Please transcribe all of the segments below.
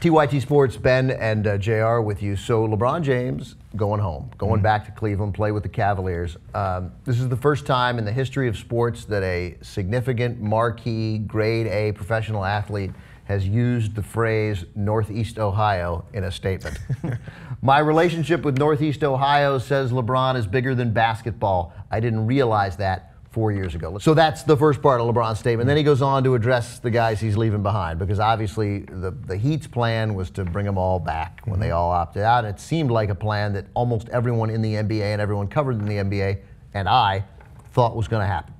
TYT Sports, Ben and JR with you. So LeBron James going home, going back to Cleveland, play with the Cavaliers. This is the first time in the history of sports that a significant marquee grade A professional athlete has used the phrase Northeast Ohio in a statement. My relationship with Northeast Ohio, says LeBron, is bigger than basketball. I didn't realize that 4 years ago. So that's the first part of LeBron's statement. Then he goes on to address the guys he's leaving behind, because obviously the Heat's plan was to bring them all back when they all opted out. It seemed like a plan that almost everyone in the NBA and everyone covered in the NBA and I thought was going to happen.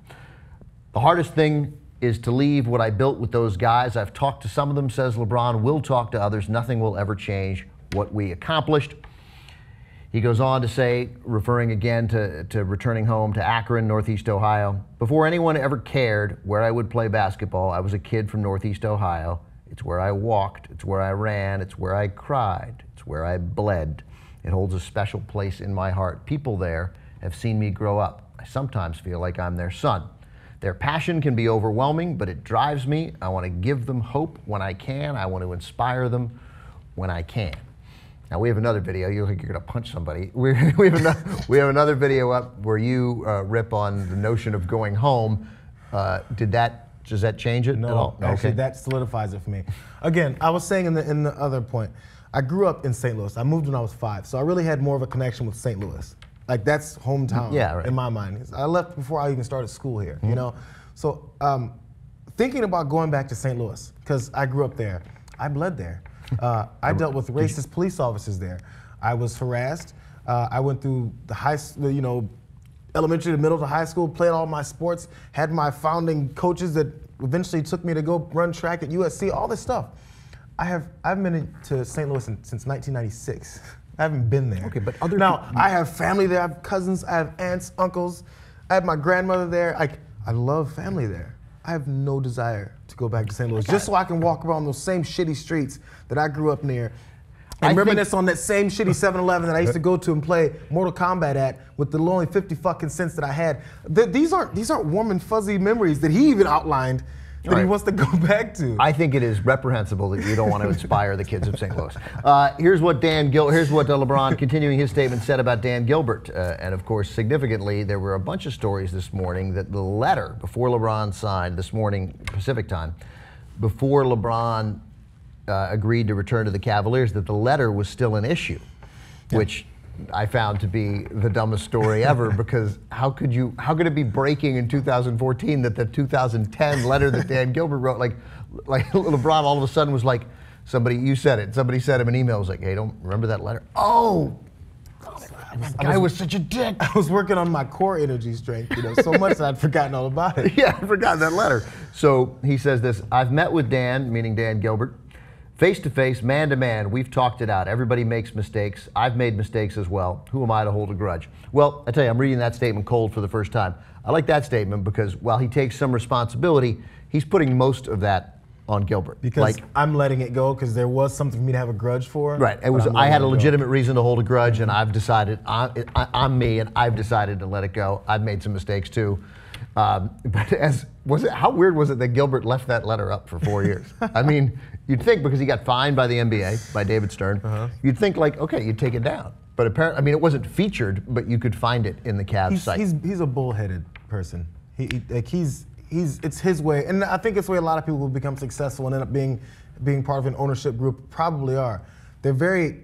The hardest thing is to leave what I built with those guys. I've talked to some of them, says LeBron. We'll talk to others. Nothing will ever change what we accomplished. He goes on to say, referring again to returning home to Akron, Northeast Ohio, before anyone ever cared where I would play basketball, I was a kid from Northeast Ohio. It's where I walked, it's where I ran, it's where I cried, it's where I bled. It holds a special place in my heart. People there have seen me grow up. I sometimes feel like I'm their son. Their passion can be overwhelming, but it drives me. I want to give them hope when I can. I want to inspire them when I can. Now we have another video. You look like you're going to punch somebody. We have another video up where you rip on the notion of going home. Does that change it at all? No, actually, that solidifies it for me. Again, I was saying in the other point, I grew up in St. Louis. I moved when I was 5, so I really had more of a connection with St. Louis. Like, that's hometown in my mind. I left before I even started school here, you know? So thinking about going back to St. Louis, because I grew up there, I bled there. I dealt with racist police officers there. I was harassed. I went through the elementary to middle to high school, played all my sports, had my founding coaches that eventually took me to go run track at USC, all this stuff. I've been to St. Louis since 1996. I haven't been there. Okay, but I have family there. I have cousins. I have aunts, uncles. I have my grandmother there. I love family there. I have no desire to go back to St. Louis just so I can walk around those same shitty streets that I grew up near and reminisce on that same shitty 7-Eleven that I used to go to and play Mortal Kombat at with the only 50 fucking cents that I had. These aren't warm and fuzzy memories that he even outlined that he wants to go back to. I think it is reprehensible that you don't want to inspire the kids of St. Louis. Here's what LeBron, continuing his statement, said about Dan Gilbert. And of course, significantly, there were a bunch of stories this morning that the letter before LeBron signed this morning Pacific time, before LeBron agreed to return to the Cavaliers, that the letter was still an issue, which I found to be the dumbest story ever, because how could it be breaking in 2014 that the 2010 letter that Dan Gilbert wrote, like LeBron all of a sudden was like, somebody sent him an email, was like, hey, don't remember that letter? Oh, that guy was such a dick. I was working on my core energy strength, so much that I'd forgotten all about it. Yeah, I forgot that letter. So he says this, I've met with Dan, meaning Dan Gilbert, face to face, man to man, we've talked it out. Everybody makes mistakes. I've made mistakes as well. Who am I to hold a grudge? Well, I tell you, I'm reading that statement cold for the first time. I like that statement because while he takes some responsibility, he's putting most of that on Gilbert. Because I'm letting it go because there was something for me to have a grudge for. Right. I had a legitimate reason to hold a grudge, and I've decided, I'm me, and I've decided to let it go. I've made some mistakes too. But how weird was it that Gilbert left that letter up for 4 years? I mean, you'd think because he got fined by the NBA, by David Stern, you'd think like, okay, you'd take it down. But apparently, I mean, it wasn't featured, but you could find it in the Cavs site. He's a bullheaded person. It's his way, and I think it's the way a lot of people who become successful and end up being part of an ownership group probably are. They're very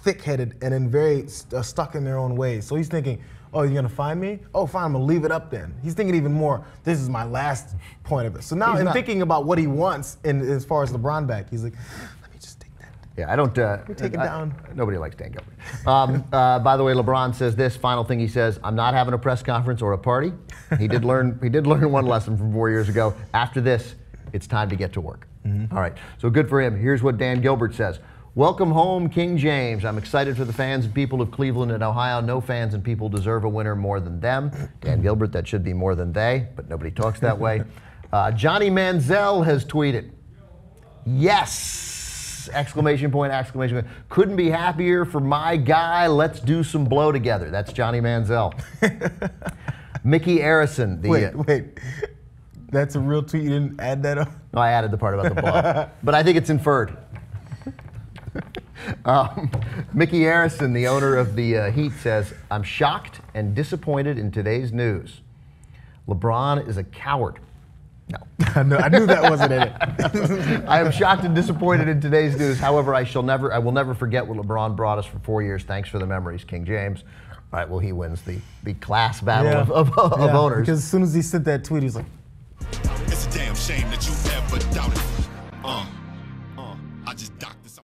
thick-headed and then very stuck in their own ways. So he's thinking, oh, you're gonna find me? Oh, fine, I'm gonna leave it up then. He's thinking even more, this is my last point of it. So now in thinking about what he wants as far as LeBron back, he's like, let me just take that. Yeah, I don't, take it down. Nobody likes Dan Gilbert. By the way, LeBron says this, final thing he says, I'm not having a press conference or a party. He did learn one lesson from 4 years ago. After this, it's time to get to work. All right, so good for him. Here's what Dan Gilbert says. Welcome home, King James. I'm excited for the fans and people of Cleveland and Ohio. No fans and people deserve a winner more than them. Dan Gilbert, that should be more than they, but nobody talks that way. Johnny Manziel has tweeted, yes! Exclamation point, exclamation point. Couldn't be happier for my guy. Let's do some blow together. That's Johnny Manziel. Mickey Arison. Wait. That's a real tweet? You didn't add that up? No, I added the part about the blow. But I think it's inferred. Mickey Harrison, the owner of the Heat, says, "I'm shocked and disappointed in today's news. LeBron is a coward." No. I knew that wasn't in it. I am shocked and disappointed in today's news. However, I will never forget what LeBron brought us for 4 years. Thanks for the memories, King James. All right, well, he wins the class battle of owners. Because as soon as he sent that tweet, he was like,